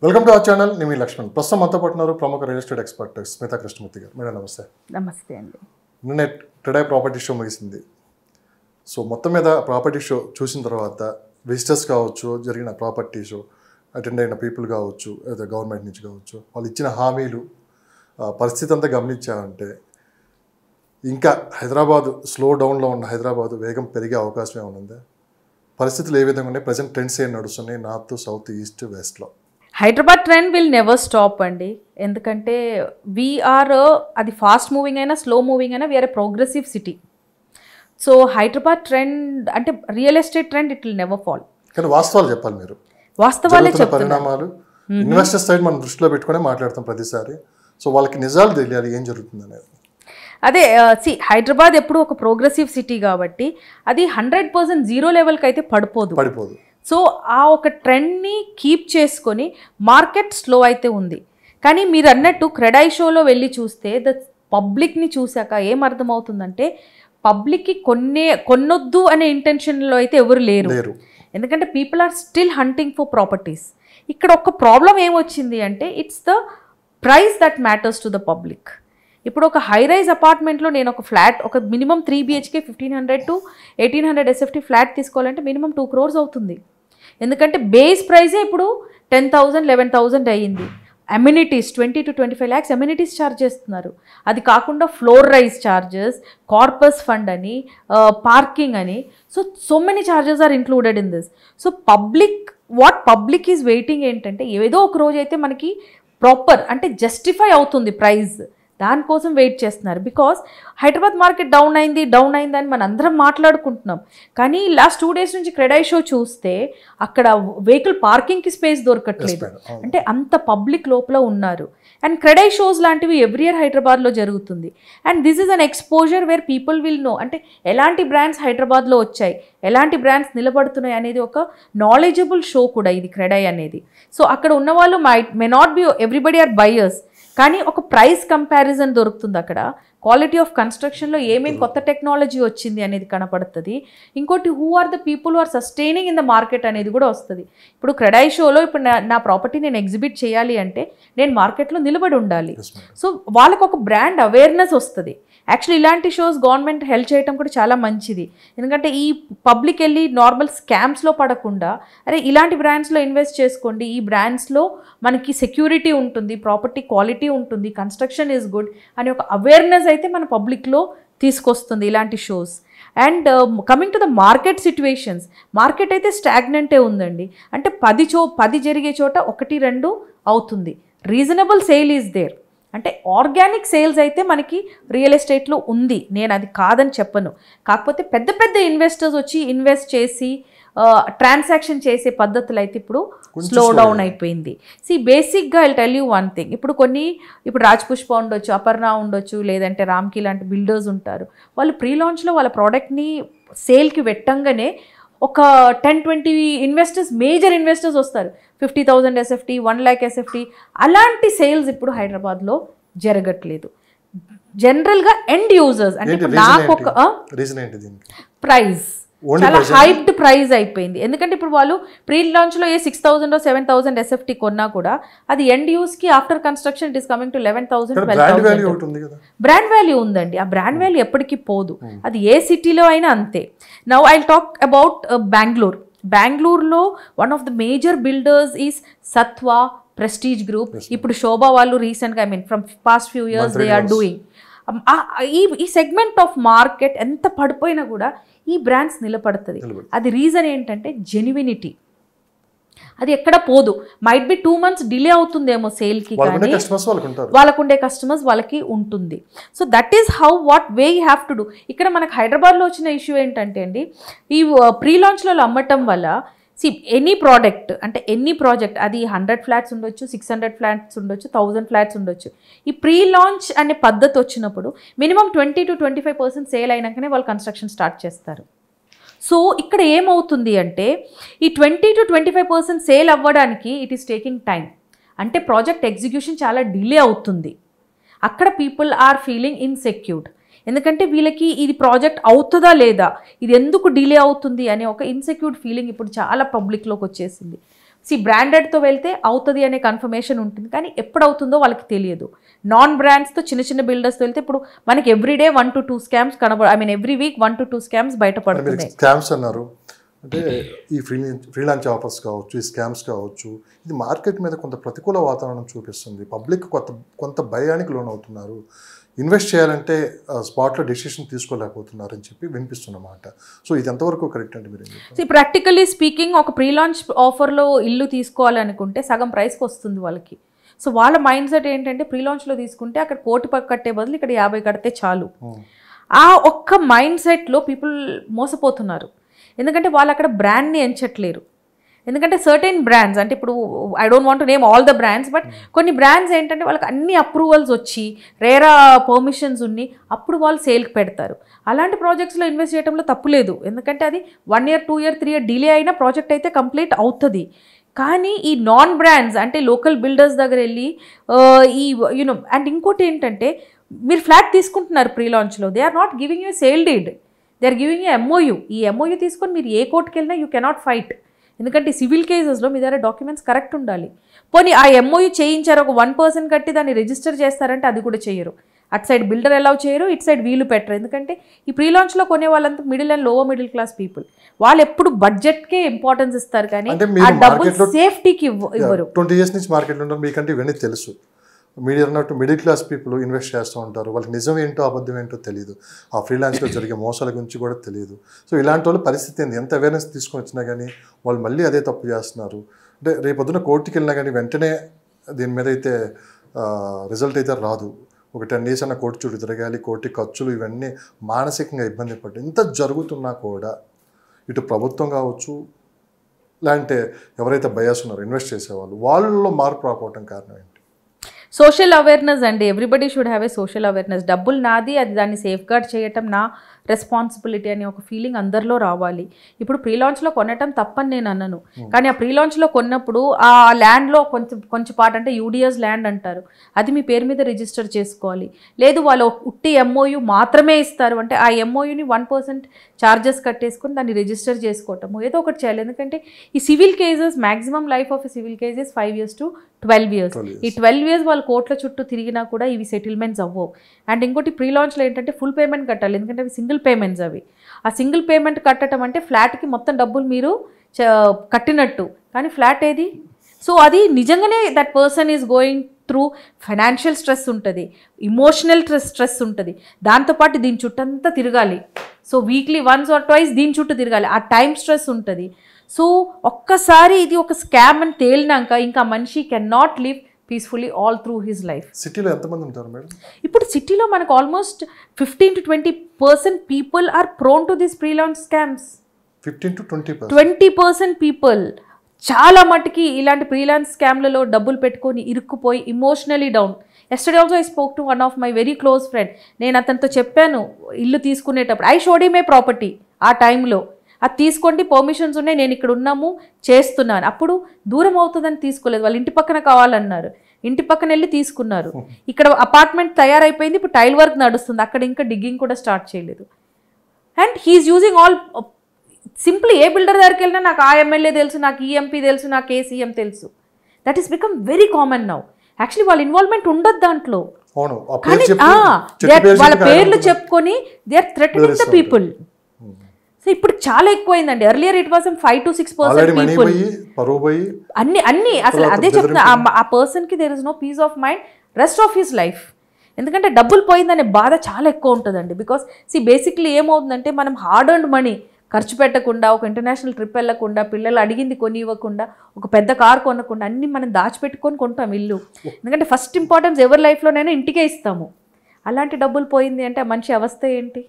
Welcome to our channel. నేను మీ లక్ష్మణ్. ప్రస్తుతం మనతో పాటున్నారు ప్రముఖ real estate expert Smita Krishnamurthy గారు. మేడం నమస్తే. నమస్తే అండి. నిన్న టుడే ప్రాపర్టీ షో ముగిసింది. సో మొత్తం మీద ప్రాపర్టీ షో చూసిన తర్వాత విజిటర్స్ కావచ్చు, జరిగిన ప్రాపర్టీ షో అటెండ్ అయిన పీపుల్ కావచ్చు, లేదా గవర్నమెంట్ నుంచి కావచ్చు, వాళ్ళు ఇచ్చిన హామీలు, పరిస్థితి అంతా గమనించామంటే ఇంకా హైదరాబాదు స్లో డౌన్లో ఉన్న హైదరాబాదు వేగం పెరిగే అవకాశం ఏమైనా ఉందా? పరిస్థితులు ఏ విధంగా ఉన్నాయి? ప్రజెంట్ ట్రెండ్స్ ఏం నడుస్తున్నాయి నార్త్, సౌత్, ఈస్ట్, వెస్ట్లో? Hyderabad trend will never stop అండి. ఎందుకంటే వీఆర్ అది ఫాస్ట్ మూవింగ్ అయినా స్లో మూవింగ్ అయినా we're a progressive city. So Hyderabad trend అంటే real estate trend it will never fall. కానీ వాస్తవాలు చెప్పాలి మీరు. వాస్తవాలే చెప్తున్నారు. పరిణామాలు ఇన్వెస్టర్ సైడ్ మనం దృష్టిలో పెట్టుకునే మాట్లాడతాం ప్రతిసారి. సో వాళ్ళకి నిజాలు తెలియాలి ఏం జరుగుతుంది అనేది. అదే హైదరాబాద్ ఎప్పుడు ఒక ప్రోగ్రెసివ్ సిటీ కాబట్టి అది 100% జీరో లెవెల్కి అయితే పడిపోదు. సో ఆ ఒక ట్రెండ్ని కీప్ చేసుకొని మార్కెట్ స్లో అయితే ఉంది. కానీ మీరు అన్నట్టు క్రెడై షోలో వెళ్ళి చూస్తే ద పబ్లిక్ని చూశాక ఏం అర్థమవుతుందంటే పబ్లిక్కి కొనొద్దు అనే ఇంటెన్షన్లో అయితే ఎవరు లేరు. ఎందుకంటే people are still hunting for properties. ఇక్కడ ఒక ప్రాబ్లం ఏమొచ్చింది అంటే it's the price that matters to the public. ఇప్పుడు ఒక హై రైజ్ అపార్ట్మెంట్లో నేను ఒక ఫ్లాట్ ఒక minimum 3 BHK 1500 to 1800 SFT flat తీసుకోవాలంటే మినిమం 2 crores అవుతుంది. ఎందుకంటే బేస్ ప్రైజే ఇప్పుడు 10,000 11,000 అయ్యింది. Amenities 20 to 25 lakhs amenities charge చేస్తున్నారు. అది కాకుండా floor rise charges, corpus fund అని, పార్కింగ్ అని, so many charges are included in this. So public is waiting ఏంటంటే ఏదో ఒక రోజు అయితే మనకి ప్రాపర్ అంటే జస్టిఫై అవుతుంది ప్రైస్, దానికోసం వెయిట్ చేస్తున్నారు. బికాస్ హైదరాబాద్ మార్కెట్ డౌన్ అయింది అని మనం అందరం మాట్లాడుకుంటున్నాం. కానీ లాస్ట్ 2 days నుంచి క్రెడై షో చూస్తే అక్కడ వెహికల్ పార్కింగ్కి స్పేస్ దొరకట్లేదు. అంటే అంత పబ్లిక్ లోపల ఉన్నారు. అండ్ క్రెడై షోస్ లాంటివి ఎవ్రీ ఇయర్ హైదరాబాద్లో జరుగుతుంది. And this is an exposure where people will know అంటే ఎలాంటి బ్రాండ్స్ హైదరాబాద్లో వచ్చాయి, ఎలాంటి బ్రాండ్స్ నిలబడుతున్నాయి అనేది ఒక నాలెడ్జబుల్ షో కూడా ఇది క్రెడై అనేది. సో అక్కడ ఉన్న వాళ్ళు may not be everybody are buyers, కానీ ఒక ప్రైస్ కంపారిజన్ దొరుకుతుంది. అక్కడ క్వాలిటీ ఆఫ్ కన్స్ట్రక్షన్లో ఏమేమి కొత్త టెక్నాలజీ వచ్చింది అనేది కనపడుతుంది. ఇంకోటి who are the people who are sustaining in the market అనేది కూడా వస్తుంది. ఇప్పుడు క్రెడై షోలో ఇప్పుడు నా ప్రాపర్టీ నేను ఎగ్జిబిట్ చేయాలి అంటే నేను మార్కెట్లో నిలబడి ఉండాలి. సో వాళ్ళకు ఒక బ్రాండ్ అవేర్నెస్ వస్తుంది. యాక్చువల్లీ ఇలాంటి షోస్ గవర్నమెంట్ హెల్ప్ చేయడం కూడా చాలా మంచిది. ఎందుకంటే ఈ పబ్లిక్ వెళ్ళి నార్మల్ స్కామ్స్లో పడకుండా అరే ఇలాంటి బ్రాండ్స్లో ఇన్వెస్ట్ చేసుకోండి, ఈ బ్రాండ్స్లో మనకి సెక్యూరిటీ ఉంటుంది, ప్రాపర్టీ క్వాలిటీ ఉంటుంది, కన్స్ట్రక్షన్ ఈజ్ గుడ్ అని ఒక అవేర్నెస్ అయితే మన పబ్లిక్లో తీసుకొస్తుంది ఇలాంటి shows. And coming to the market situations, market అయితే స్టాగ్నెంటే ఉందండి. అంటే 10 జరిగే చోట 1-2 అవుతుంది. Reasonable sale is there. అంటే ఆర్గానిక్ సేల్స్ అయితే మనకి రియల్ ఎస్టేట్లో ఉంది, నేను అది కాదని చెప్పను. కాకపోతే పెద్ద ఇన్వెస్టర్స్ వచ్చి ఇన్వెస్ట్ చేసి ట్రాన్సాక్షన్ చేసే పద్ధతులు అయితే ఇప్పుడు స్లో డౌన్ అయిపోయింది. బేసిక్గా I tell you one thing. ఇప్పుడు రాజ్పుష్ప ఉండొచ్చు, అపర్ణ ఉండొచ్చు, లేదంటే రామ్కి లాంటి బిల్డర్స్ ఉంటారు. వాళ్ళు ప్రీ లాంచ్లో వాళ్ళ ప్రోడక్ట్ని సేల్కి పెట్టంగానే ఒక 10-20 ఇన్వెస్టర్స్, మేజర్ ఇన్వెస్టర్స్ వస్తారు. 50,000 SFT, 1 lakh SFT అలాంటి సేల్స్ ఇప్పుడు హైదరాబాద్లో జరగట్లేదు. జనరల్గా ఎండ్ యూజర్స్ అంటే నాకు ఒక ప్రైస్ చాలా హైప్డ్ ప్రైస్ అయిపోయింది. ఎందుకంటే ఇప్పుడు వాళ్ళు ప్రీ లాంచ్లో 6,000 or 7,000 SFT కొన్నా కూడా అది ఎండ్ యూస్కి after construction it is coming to 11,000 12,000 brand value ఉందండి. ఆ బ్రాండ్ వాల్యూ ఎప్పటికీ పోదు, అది ఏ సిటీలో అయినా అంతే. నౌ ఐ టాక్ అబౌట్ బెంగళూరులో one of the major builders is Sattva Prestige group. ఇప్పుడు శోభా వాళ్ళు రీసెంట్గా from past few years they are doing. ఈ సెగ్మెంట్ ఆఫ్ మార్కెట్ ఎంత పడిపోయినా కూడా ఈ బ్రాండ్స్ నిలబడుతుంది. అది రీజన్ ఏంటంటే జెన్యునిటీ. అది ఎక్కడ పోదు. మైట్ బి 2 months డిలే అవుతుందేమో సేల్కి, కానీ వాళ్ళకుండే కస్టమర్స్ వాళ్ళకి ఉంటుంది. So that is how what way you have to do. ఇక్కడ మనకు హైదరాబాద్లో వచ్చిన ఇష్యూ ఏంటంటే అండి, ఈ ప్రీ లాంచ్లో అమ్మటం వల్ల ఎనీ ప్రోడక్ట్ అంటే ఎనీ ప్రాజెక్ట్ అది 100 flats ఉండొచ్చు, 600 flats ఉండొచ్చు, 1000 flats ఉండొచ్చు. ఈ ప్రీ లాంచ్ అనే పద్ధతి వచ్చినప్పుడు మినిమం 20 to 25% సేల్ అయినాకనే వాళ్ళు కన్స్ట్రక్షన్ స్టార్ట్ చేస్తారు. సో ఇక్కడ ఏమవుతుంది అంటే ఈ 20 to 25% సేల్ అవ్వడానికి ఇట్ ఈస్ టేకింగ్ టైం. అంటే ప్రాజెక్ట్ ఎగ్జిక్యూషన్ చాలా డిలే అవుతుంది. అక్కడ పీపుల్ ఆర్ ఫీలింగ్ ఇన్సెక్యూర్డ్. ఎందుకంటే వీళ్ళకి ఇది ప్రాజెక్ట్ అవుతుందా లేదా, ఇది ఎందుకు డిలే అవుతుంది అనే ఒక ఇన్సెక్యూర్డ్ ఫీలింగ్ ఇప్పుడు చాలా పబ్లిక్లోకి వచ్చేసింది. బ్రాండెడ్తో వెళ్తే అవుతుంది అనే కన్ఫర్మేషన్ ఉంటుంది, కానీ ఎప్పుడు అవుతుందో వాళ్ళకి తెలియదు. నాన్ బ్రాండ్స్తో చిన్న చిన్న బిల్డర్స్తో వెళ్తే ఇప్పుడు మనకి everyday 1 to 2 scams every week 1 to 2 scams బయటపడుతున్నాయి. స్కామ్స్ అన్నారు అంటే ఈ ఫ్రీలాన్స్ ఆఫర్స్ కావచ్చు, ఈ స్కామ్స్ కావచ్చు, ఇది మార్కెట్ మీద కొంత ప్రతికూల వాతావరణం చూపిస్తుంది. పబ్లిక్ కొంత భయానికి లోనవుతున్నారు. ఇన్వెస్ట్ చేయాలంటే స్పాట్లో డెసిషన్ తీసుకోలేకపోతున్నారు అని చెప్పి వినిపిస్తున్నమాట. సో ఇది ఎంతవరకు కరెక్ట్ అంటే మీరు ప్రాక్టికల్లీ స్పీకింగ్ ఒక ప్రీ లాంచ్ ఆఫర్లో ఇల్లు తీసుకోవాలనుకుంటే సగం ప్రైస్కి వస్తుంది వాళ్ళకి. సో వాళ్ళ మైండ్ సెట్ ఏంటంటే ప్రీ లాంచ్లో తీసుకుంటే అక్కడ 1 కోటి కట్టే బదులు ఇక్కడ 50 కడితే చాలు. ఆ ఒక్క మైండ్ సెట్లో పీపుల్ మోసపోతున్నారు. ఎందుకంటే వాళ్ళు అక్కడ బ్రాండ్ని ఎంచట్లేరు. ఎందుకంటే సర్టెన్ బ్రాండ్స్ అంటే ఇప్పుడు I don't want to name all the brands, but కొన్ని బ్రాండ్స్ ఏంటంటే వాళ్ళకి అన్ని అప్రూవల్స్ వచ్చి రేరా పర్మిషన్స్ ఉన్ని అప్పుడు వాళ్ళు సేల్కి పెడతారు. అలాంటి ప్రాజెక్ట్స్లో ఇన్వెస్ట్ చేయడంలో తప్పు లేదు, ఎందుకంటే అది 1 year 2 year 3 year డిలే అయినా ప్రాజెక్ట్ అయితే కంప్లీట్ అవుతుంది. కానీ ఈ నాన్ బ్రాండ్స్ అంటే లోకల్ బిల్డర్స్ దగ్గర వెళ్ళి ఈ అండ్ ఇంకోటి ఏంటంటే మీరు ఫ్లాట్ తీసుకుంటున్నారు ప్రీ లాంచ్లో, they are not giving you sale deed, they are giving you MOU. ఈ MOU తీసుకొని మీరు ఏ కోర్టుకి వెళ్ళినా యూ కెనాట్ ఫైట్, ఎందుకంటే సివిల్ కేసెస్లో మీ దగ్గర డాక్యుమెంట్స్ కరెక్ట్ ఉండాలి. పోనీ ఆ MOU చేయించారు, ఒక 1% కట్టి దాన్ని రిజిస్టర్ చేస్తారంటే అది కూడా చేయరు. అటు సైడ్ బిల్డర్ అలౌ చేయరు, ఇటు సైడ్ వీళ్ళు పెట్టరు. ఎందుకంటే ఈ ప్రీ లాంచ్లో కొనే వాళ్ళంతా middle and lower middle class people, వాళ్ళు ఎప్పుడు బడ్జెట్కే ఇంపార్టెన్స్ ఇస్తారు కానీ ఆ డబ్బులు సేఫ్టీకి ఇవ్వరు. 20 years నుంచి మార్కెట్లో ఉంటారు, మీకంటే ఇవన్నీ తెలుసు. మీరు అన్నట్టు మిడిల్ క్లాస్ పీపుల్ ఇన్వెస్ట్ చేస్తూ ఉంటారు, వాళ్ళకి నిజం ఏంటో అబద్ధం ఏంటో తెలియదు, ఆ ఫ్రీలాన్స్లో జరిగే మోసాల గురించి కూడా తెలియదు. సో ఇలాంటి వాళ్ళ పరిస్థితి ఏంది, ఎంత అవేర్నెస్ తీసుకొని వచ్చినా కానీ వాళ్ళు మళ్ళీ అదే తప్పు చేస్తున్నారు. అంటే రేపొద్దున కోర్టుకి వెళ్ళినా కానీ వెంటనే దీని మీద అయితే రిజల్ట్ అయితే రాదు. ఒక 10 days అన్న కోర్టు చుట్టూ తిరగాలి, కోర్టు ఖర్చులు ఇవన్నీ మానసికంగా ఇబ్బంది పడి ఇంత జరుగుతున్నా కూడా ఇటు ప్రభుత్వం కావచ్చు లేదంటే ఎవరైతే బయాస్ ఉన్నారో ఇన్వెస్ట్ చేసేవాళ్ళు వాళ్ళలో మార్పు రాకపోవటం కారణం ఏంటి? సోషల్ అవేర్నెస్ అండి. Everybody should have a social awareness. డబ్బులు నాది, అది దాన్ని సేఫ్ గార్డ్ చేయటం నా రెస్పాన్సిబిలిటీ అనే ఒక ఫీలింగ్ అందరిలో రావాలి. ఇప్పుడు ప్రీ లాంచ్లో కొనటం తప్పని నేను అన్నాను, కానీ ఆ ప్రీ లాంచ్లో కొన్నప్పుడు ఆ ల్యాండ్లో కొంచెం పార్ట్ అంటే UDS ల్యాండ్ అంటారు, అది మీ పేరు మీద రిజిస్టర్ చేసుకోవాలి. లేదు వాళ్ళు ఉట్టి MOU మాత్రమే ఇస్తారు అంటే ఆ MOUని 1% ఛార్జెస్ కట్టేసుకొని దాన్ని రిజిస్టర్ చేసుకోవటము ఏదో ఒకటి చేయాలి. ఎందుకంటే ఈ civil cases maximum life of civil cases 5 years to 12 years. ఈ 12 years వాళ్ళు కోర్టుల చుట్టూ తిరిగినా కూడా ఇవి సెటిల్మెంట్స్ అవ్వవు. అండ్ ఇంకోటి ప్రీ లాంచ్లో ఏంటంటే ఫుల్ పేమెంట్ కట్టాలి, ఎందుకంటే అవి సింగిల్ పేమెంట్స్. అవి ఆ సింగిల్ పేమెంట్ కట్టడం అంటే ఫ్లాట్కి మొత్తం డబ్బులు మీరు కట్టినట్టు, కానీ ఫ్లాట్ ఏది? సో అది నిజంగానే that person is going through financial stress ఉంటుంది, ఇమోషనల్ స్ట్రెస్ ఉంటుంది, దాంతోపాటు దీని చుట్టంతా తిరగాలి. సో వీక్లీ 1 or 2 దీని చుట్టూ తిరగాలి, ఆ టైం స్ట్రెస్ ఉంటుంది. సో ఒక్కసారి ఇది ఒక స్కామ్ అని తేలినాక ఇంకా మనిషి can not live peacefully all through his life. సిటీలో ఎంతమంది ఉంటారు మేడం? ఇప్పుడు సిటీలో మనకు almost 15 to 20% people are prone to this pre launch scams. 15 to 20% people చాలా మటుకి ఇలాంటి ప్రీ లాంచ్ స్కామ్లలో డబ్బులు పెట్టుకొని ఇరుక్కుపోయి emotionally down. Yesterday also I spoke to one of my very close friend. నేను అతనితో చెప్పాను ఇల్లు తీసుకునేటప్పుడు, I showed him a property ఆ టైంలో, అది తీసుకోండి పర్మిషన్స్ ఉన్నాయి, నేను ఇక్కడ ఉన్నాము చేస్తున్నాను. అప్పుడు దూరం అవుతుందని తీసుకోలేదు, వాళ్ళు ఇంటి పక్కన కావాలన్నారు, ఇంటి పక్కన వెళ్ళి తీసుకున్నారు. ఇక్కడ అపార్ట్మెంట్ తయారైపోయింది, ఇప్పుడు టైల్ వర్క్ నడుస్తుంది, అక్కడ ఇంకా డిగ్గింగ్ కూడా స్టార్ట్ చేయలేదు. And he's using all simply ఏ బిల్డర్ దగ్గరికి వెళ్ళినా నాకు ఆ MLA తెలుసు, నాకు ఈ MP తెలుసు, నాకు ఏ CM తెలుసు. That is become very common now. Actually వాళ్ళ ఇన్వాల్వ్మెంట్ ఉండదు దాంట్లో, వాళ్ళ పేర్లు చెప్పుకొని they are threatening the people. So ఇప్పుడు చాలా ఎక్కువైందండి. Earlier it was 5 to 6% people అన్ని అసలు అదే చెప్తున్నా, ఆ పర్సన్కి there is no peace of mind rest of his life. ఎందుకంటే డబ్బులు పోయిందనే బాధ చాలా ఎక్కువ ఉంటుందండి. బికాస్ బేసిక్లీ ఏమవుతుందంటే మనం హార్డ్ ఎర్న్డ్ మనీ ఖర్చు పెట్టకుండా, ఒక ఇంటర్నేషనల్ ట్రిప్ వెళ్ళకుండా, పిల్లలు అడిగింది కొని ఇవ్వకుండా, ఒక పెద్ద కార్ కొనకుండా అన్ని మనం దాచిపెట్టుకొని కొంటాం ఇల్లు. ఎందుకంటే ఫస్ట్ ఇంపార్టెన్స్ ఎవరి లైఫ్లోనైనా ఇంటికే ఇస్తాము. అలాంటి డబ్బులు పోయింది అంటే ఆ మనిషి అవస్థ ఏంటి?